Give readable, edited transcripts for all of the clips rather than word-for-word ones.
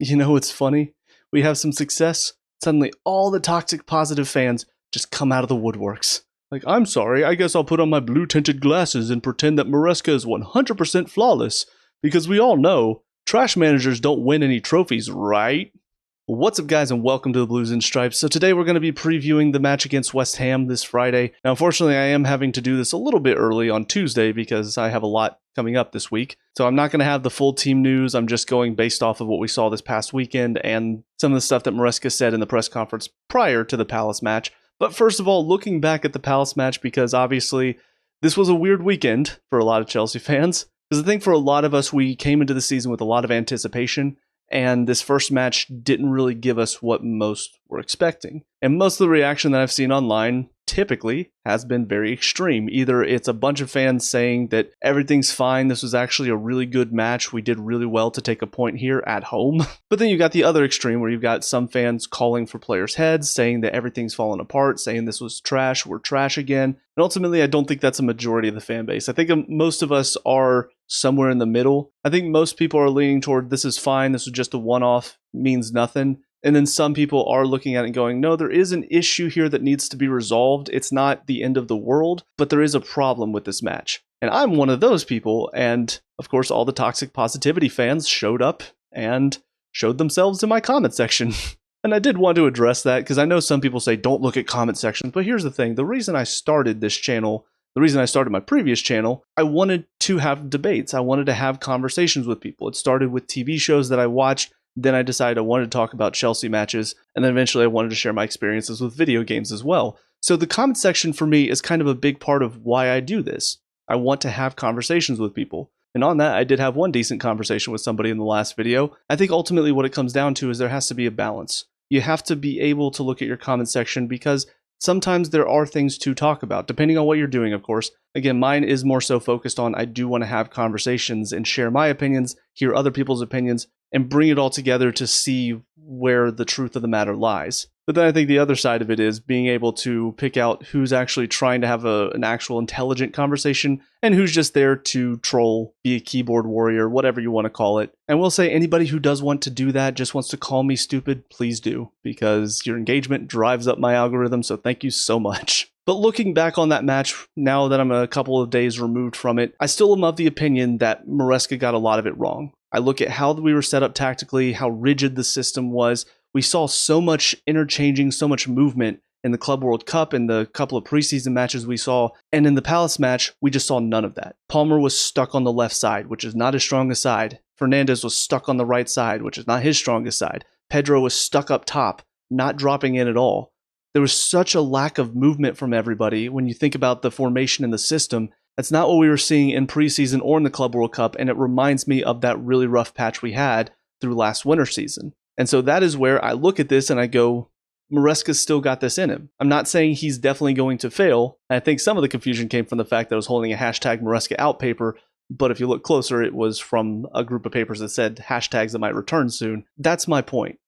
You know what's funny? We have some success, suddenly all the toxic positive fans just come out of the woodworks. Like, I'm sorry, I guess I'll put on my blue tinted glasses and pretend that Maresca is 100% flawless, because we all know trash managers don't win any trophies, right? What's up, guys, and welcome to the Blues and Stripes. So today we're going to be previewing the match against West Ham this Friday. Now, unfortunately, I am having to do this a little bit early on Tuesday because I have a lot coming up this week. So I'm not going to have the full team news. I'm just going based off of what we saw this past weekend and some of the stuff that Maresca said in the press conference prior to the Palace match. But first of all, looking back at the Palace match, because obviously this was a weird weekend for a lot of Chelsea fans. Because I think for a lot of us, we came into the season with a lot of anticipation. And this first match didn't really give us what most were expecting. And most of the reaction that I've seen online typically has been very extreme. Either it's a bunch of fans saying that everything's fine, this was actually a really good match, we did really well to take a point here at home. But then you got the other extreme where you've got some fans calling for players' heads, saying that everything's fallen apart, saying this was trash, we're trash again. And ultimately, I don't think that's a majority of the fan base. I think most of us are somewhere in the middle. I think most people are leaning toward this is fine, this was just a one-off, means nothing. And then some people are looking at it and going, no, there is an issue here that needs to be resolved. It's not the end of the world, but there is a problem with this match. And I'm one of those people. And of course, all the toxic positivity fans showed up and showed themselves in my comment section. And I did want to address that because I know some people say don't look at comment sections. But here's the thing. The reason I started this channel, the reason I started my previous channel, I wanted to have debates. I wanted to have conversations with people. It started with TV shows that I watched. Then I decided I wanted to talk about Chelsea matches, and then eventually I wanted to share my experiences with video games as well. So the comment section for me is kind of a big part of why I do this. I want to have conversations with people. And on that, I did have one decent conversation with somebody in the last video. I think ultimately what it comes down to is there has to be a balance. You have to be able to look at your comment section because sometimes there are things to talk about, depending on what you're doing, of course. Again, mine is more so focused on I do want to have conversations and share my opinions, hear other people's opinions, and bring it all together to see where the truth of the matter lies. But then I think the other side of it is being able to pick out who's actually trying to have an actual intelligent conversation and who's just there to troll, be a keyboard warrior, whatever you want to call it. And we'll say anybody who does want to do that, just wants to call me stupid, please do, because your engagement drives up my algorithm, so thank you so much. But looking back on that match, now that I'm a couple of days removed from it, I still am of the opinion that Maresca got a lot of it wrong. I look at how we were set up tactically, how rigid the system was. We saw so much interchanging, so much movement in the Club World Cup and the couple of preseason matches we saw. And in the Palace match, we just saw none of that. Palmer was stuck on the left side, which is not his strongest side. Fernandes was stuck on the right side, which is not his strongest side. Pedro was stuck up top, not dropping in at all. There was such a lack of movement from everybody when you think about the formation in the system. That's not what we were seeing in preseason or in the Club World Cup, and it reminds me of that really rough patch we had through last winter season. And so that is where I look at this and I go, Maresca's still got this in him. I'm not saying he's definitely going to fail. I think some of the confusion came from the fact that I was holding a hashtag Maresca out paper, but if you look closer, it was from a group of papers that said hashtags that might return soon. That's my point.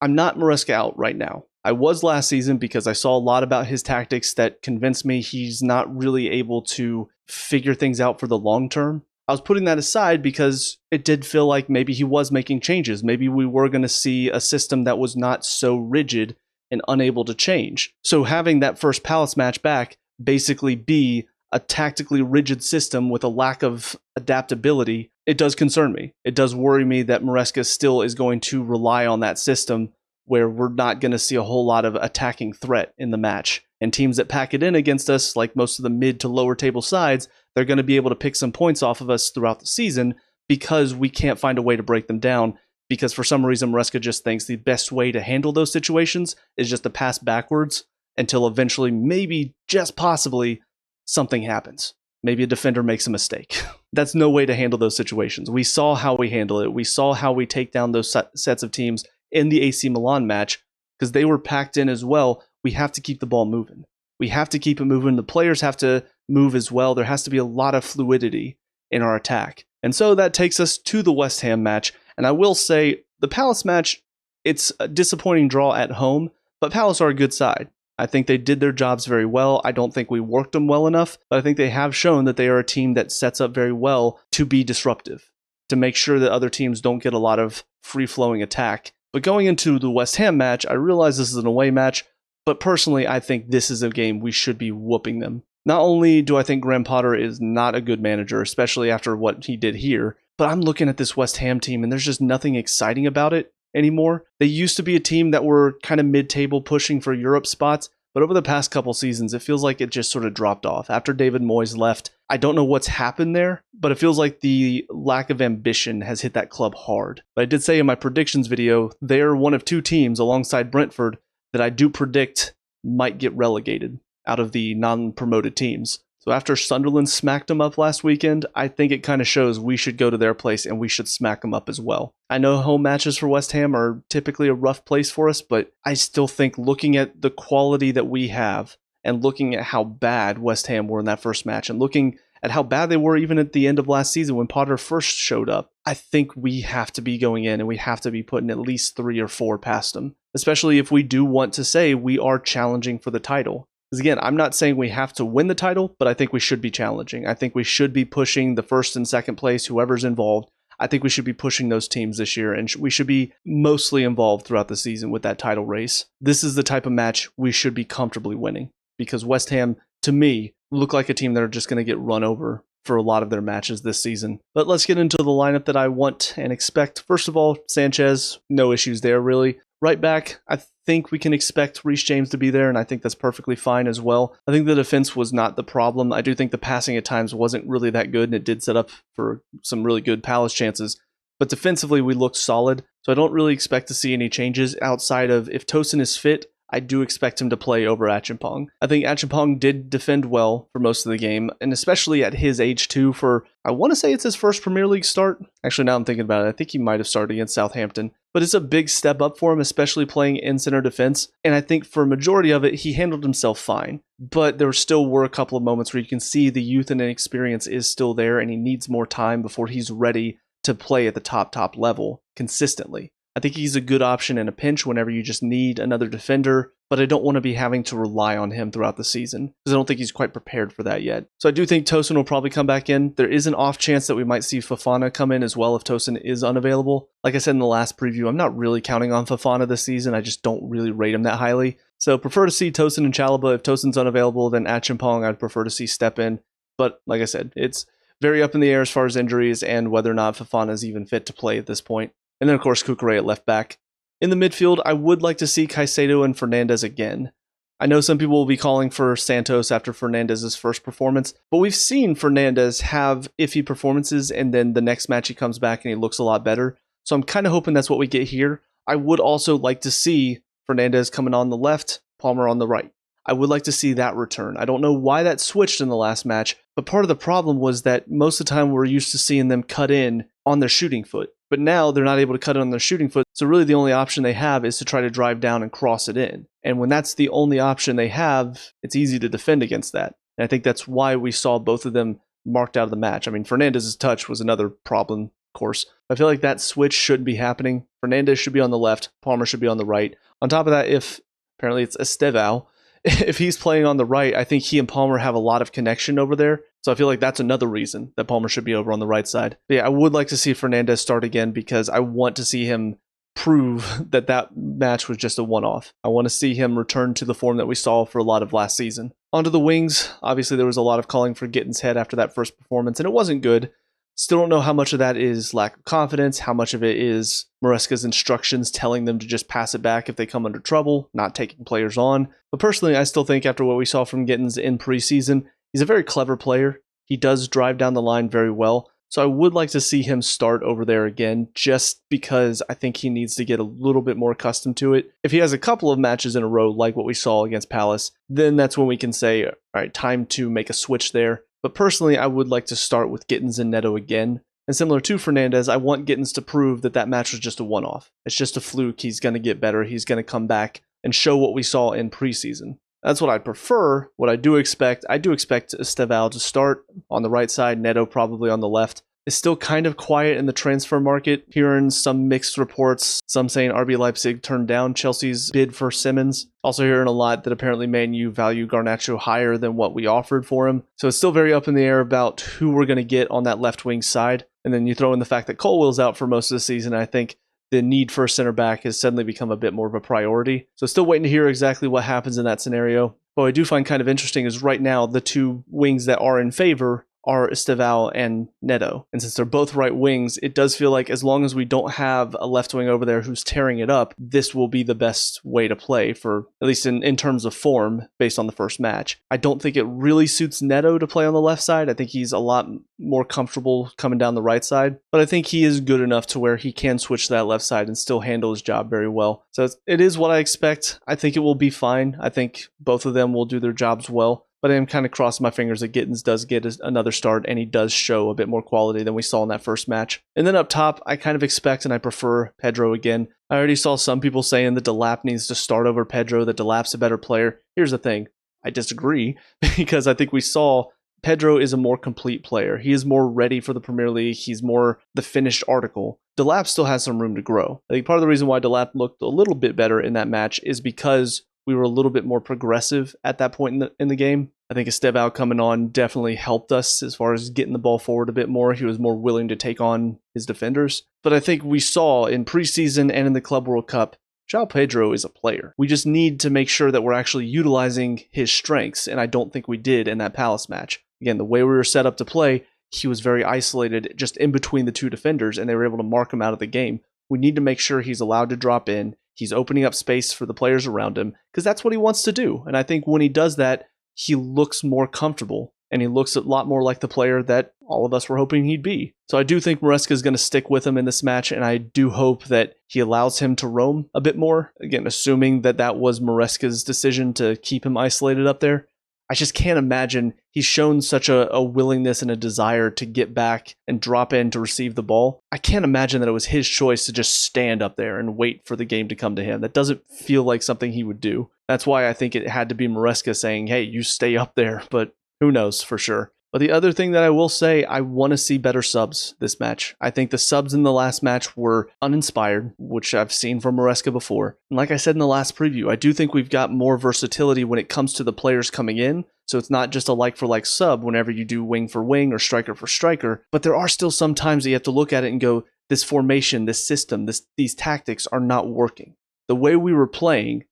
I'm not Maresca out right now. I was last season because I saw a lot about his tactics that convinced me he's not really able to figure things out for the long term. I was putting that aside because it did feel like maybe he was making changes. Maybe we were going to see a system that was not so rigid and unable to change. So having that first Palace match back basically be a tactically rigid system with a lack of adaptability, it does concern me. It does worry me that Maresca still is going to rely on that system where we're not going to see a whole lot of attacking threat in the match. And teams that pack it in against us, like most of the mid to lower table sides, they're going to be able to pick some points off of us throughout the season because we can't find a way to break them down. Because for some reason, Maresca just thinks the best way to handle those situations is just to pass backwards until eventually, maybe just possibly, something happens. Maybe a defender makes a mistake. That's no way to handle those situations. We saw how we handle it. We saw how we take down those sets of teams in the AC Milan match because they were packed in as well. We have to keep the ball moving. We have to keep it moving. The players have to move as well. There has to be a lot of fluidity in our attack. And so that takes us to the West Ham match. And I will say the Palace match, it's a disappointing draw at home, but Palace are a good side. I think they did their jobs very well. I don't think we worked them well enough, but I think they have shown that they are a team that sets up very well to be disruptive, to make sure that other teams don't get a lot of free-flowing attack. But going into the West Ham match, I realize this is an away match, but personally, I think this is a game we should be whooping them. Not only do I think Graham Potter is not a good manager, especially after what he did here, but I'm looking at this West Ham team and there's just nothing exciting about it anymore. They used to be a team that were kind of mid-table pushing for Europe spots, but over the past couple seasons, it feels like it just sort of dropped off. After David Moyes left, I don't know what's happened there, but it feels like the lack of ambition has hit that club hard. But I did say in my predictions video, they're one of two teams alongside Brentford that I do predict might get relegated out of the non-promoted teams. So after Sunderland smacked them up last weekend, I think it kind of shows we should go to their place and we should smack them up as well. I know home matches for West Ham are typically a rough place for us, but I still think looking at the quality that we have and looking at how bad West Ham were in that first match and looking at how bad they were even at the end of last season when Potter first showed up, I think we have to be going in and we have to be putting at least 3 or 4 past them, especially if we do want to say we are challenging for the title. Because again, I'm not saying we have to win the title, but I think we should be challenging. I think we should be pushing the first and second place, whoever's involved. I think we should be pushing those teams this year, and we should be mostly involved throughout the season with that title race. This is the type of match we should be comfortably winning, because West Ham, to me, look like a team that are just going to get run over for a lot of their matches this season. But let's get into the lineup that I want and expect. First of all, Sanchez, no issues there really. Right back, I think we can expect Reece James to be there, and I think that's perfectly fine as well. I think the defense was not the problem. I do think the passing at times wasn't really that good, and it did set up for some really good Palace chances. But defensively, we looked solid, so I don't really expect to see any changes outside of if Tosin is fit. I do expect him to play over Acheampong. I think Acheampong did defend well for most of the game, and especially at his age too for, I want to say it's his first Premier League start. Actually, now I'm thinking about it, I think he might have started against Southampton. But it's a big step up for him, especially playing in center defense. And I think for a majority of it, he handled himself fine. But there still were a couple of moments where you can see the youth and inexperience is still there, and he needs more time before he's ready to play at the top level consistently. I think he's a good option in a pinch whenever you just need another defender, but I don't want to be having to rely on him throughout the season because I don't think he's quite prepared for that yet. So I do think Tosin will probably come back in. There is an off chance that we might see Fofana come in as well if Tosin is unavailable. Like I said in the last preview, I'm not really counting on Fofana this season. I just don't really rate him that highly. So prefer to see Tosin and Chalobah. If Tosin's unavailable, then Acheampong I'd prefer to see step in. But like I said, it's very up in the air as far as injuries and whether or not Fofana is even fit to play at this point. And then, of course, Cucurella at left back. In the midfield, I would like to see Caicedo and Fernandes again. I know some people will be calling for Santos after Fernandes' first performance, but we've seen Fernandes have iffy performances, and then the next match he comes back and he looks a lot better. So I'm kind of hoping that's what we get here. I would also like to see Fernandes coming on the left, Palmer on the right. I would like to see that return. I don't know why that switched in the last match, but part of the problem was that most of the time we're used to seeing them cut in on their shooting foot. But now they're not able to cut it on their shooting foot, so really the only option they have is to try to drive down and cross it in. And when that's the only option they have, it's easy to defend against that. And I think that's why we saw both of them marked out of the match. I mean, Fernandes' touch was another problem, of course. I feel like that switch shouldn't be happening. Fernandes should be on the left, Palmer should be on the right. On top of that, if apparently it's Estevao, if he's playing on the right, I think he and Palmer have a lot of connection over there. So I feel like that's another reason that Palmer should be over on the right side. But yeah, I would like to see Fernandes start again because I want to see him prove that that match was just a one-off. I want to see him return to the form that we saw for a lot of last season. Onto the wings, obviously there was a lot of calling for Gittens' head after that first performance, and it wasn't good. Still don't know how much of that is lack of confidence, how much of it is Maresca's instructions telling them to just pass it back if they come under trouble, not taking players on. But personally, I still think after what we saw from Gittens in preseason, he's a very clever player. He does drive down the line very well. So I would like to see him start over there again, just because I think he needs to get a little bit more accustomed to it. If he has a couple of matches in a row like what we saw against Palace, then that's when we can say, all right, time to make a switch there. But personally, I would like to start with Gittens and Neto again. And similar to Fernandes, I want Gittens to prove that that match was just a one-off. It's just a fluke. He's going to get better. He's going to come back and show what we saw in preseason. That's what I prefer. What I do expect Estevao to start on the right side, Neto probably on the left. It's still kind of quiet in the transfer market. Hearing some mixed reports, some saying RB Leipzig turned down Chelsea's bid for Simmons. Also hearing a lot that apparently Man U value Garnacho higher than what we offered for him. So it's still very up in the air about who we're going to get on that left wing side. And then you throw in the fact that Colwell's out for most of the season. I think the need for a center back has suddenly become a bit more of a priority. So still waiting to hear exactly what happens in that scenario. But what I do find kind of interesting is right now the two wings that are in favor are Estevao and Neto. And since they're both right wings, it does feel like as long as we don't have a left wing over there who's tearing it up, this will be the best way to play for, at least in terms of form, based on the first match. I don't think it really suits Neto to play on the left side. I think he's a lot more comfortable coming down the right side, but I think he is good enough to where he can switch to that left side and still handle his job very well. So it is what I expect. I think it will be fine. I think both of them will do their jobs well. But I am kind of crossing my fingers that Gittens does get another start and he does show a bit more quality than we saw in that first match. And then up top, I kind of expect and I prefer Pedro again. I already saw some people saying that Delap needs to start over Pedro, that Delap's a better player. Here's the thing, I disagree because I think we saw Pedro is a more complete player. He is more ready for the Premier League. He's more the finished article. Delap still has some room to grow. I think part of the reason why Delap looked a little bit better in that match is because we were a little bit more progressive at that point in the game. I think Estevao coming on definitely helped us as far as getting the ball forward a bit more. He was more willing to take on his defenders. But I think we saw in preseason and in the Club World Cup, João Pedro is a player. We just need to make sure that we're actually utilizing his strengths, and I don't think we did in that Palace match. Again, the way we were set up to play, he was very isolated just in between the two defenders, and they were able to mark him out of the game. We need to make sure he's allowed to drop in. He's opening up space for the players around him because that's what he wants to do. And I think when he does that, he looks more comfortable and he looks a lot more like the player that all of us were hoping he'd be. So I do think Maresca is going to stick with him in this match, and I do hope that he allows him to roam a bit more. Again, assuming that that was Maresca's decision to keep him isolated up there. I just can't imagine he's shown such a willingness and a desire to get back and drop in to receive the ball. I can't imagine that it was his choice to just stand up there and wait for the game to come to him. That doesn't feel like something he would do. That's why I think it had to be Maresca saying, hey, you stay up there, but who knows for sure. But the other thing that I will say, I want to see better subs this match. I think the subs in the last match were uninspired, which I've seen from Maresca before. And like I said in the last preview, I do think we've got more versatility when it comes to the players coming in. So it's not just a like-for-like sub whenever you do wing for wing or striker for striker. But there are still some times that you have to look at it and go, this formation, this system, these tactics are not working. The way we were playing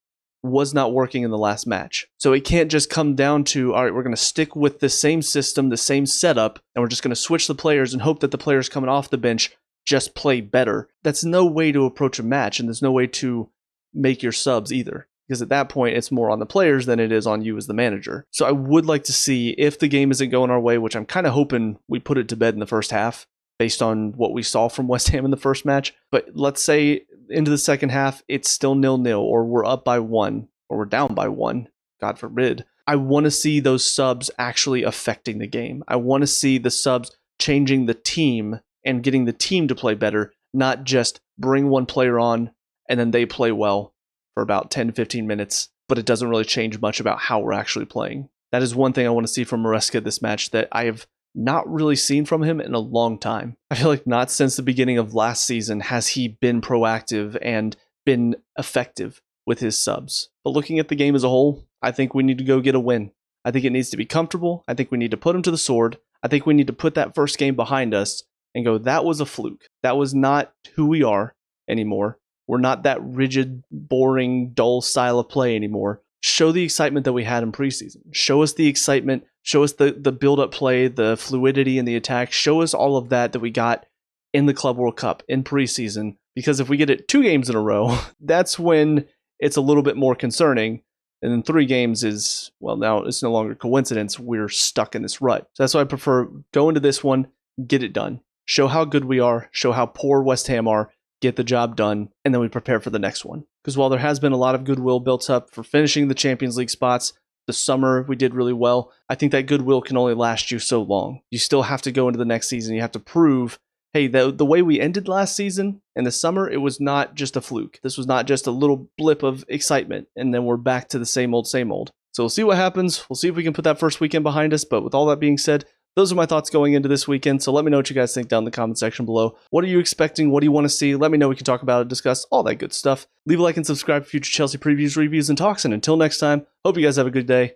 was not working in the last match. So it can't just come down to, all right, we're going to stick with the same system, the same setup, and we're just going to switch the players and hope that the players coming off the bench just play better. That's no way to approach a match, and there's no way to make your subs either. Because at that point, it's more on the players than it is on you as the manager. So I would like to see, if the game isn't going our way, which I'm kind of hoping we put it to bed in the first half, based on what we saw from West Ham in the first match. But let's say into the second half, it's still 0-0, or we're up by 1, or we're down by 1, God forbid. I want to see those subs actually affecting the game. I want to see the subs changing the team and getting the team to play better, not just bring one player on and then they play well for about 10 to 15 minutes, but it doesn't really change much about how we're actually playing. That is one thing I want to see from Maresca this match that I have not really seen from him in a long time. I feel like not since the beginning of last season has he been proactive and been effective with his subs. But looking at the game as a whole, I think we need to go get a win. I think it needs to be comfortable. I think we need to put him to the sword. I think we need to put that first game behind us and go, that was a fluke. That was not who we are anymore. We're not that rigid, boring, dull style of play anymore. Show the excitement that we had in preseason. Show us the excitement. Show us the build-up play, the fluidity in the attack. Show us all of that we got in the Club World Cup, in preseason. Because if we get it 2 games in a row, that's when it's a little bit more concerning. And then 3 games is, well, now it's no longer coincidence. We're stuck in this rut. So that's why I prefer go into this one, get it done. Show how good we are. Show how poor West Ham are. Get the job done, and then we prepare for the next one. Because while there has been a lot of goodwill built up for finishing the Champions League spots, the summer we did really well, I think that goodwill can only last you so long. You still have to go into the next season. You have to prove, hey, the way we ended last season in the summer, it was not just a fluke. This was not just a little blip of excitement, and then we're back to the same old, same old. So we'll see what happens. We'll see if we can put that first weekend behind us. But with all that being said, those are my thoughts going into this weekend, so let me know what you guys think down in the comment section below. What are you expecting? What do you want to see? Let me know. We can talk about it, discuss all that good stuff. Leave a like and subscribe for future Chelsea previews, reviews, and talks. And until next time, hope you guys have a good day.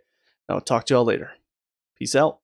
I'll talk to y'all later. Peace out.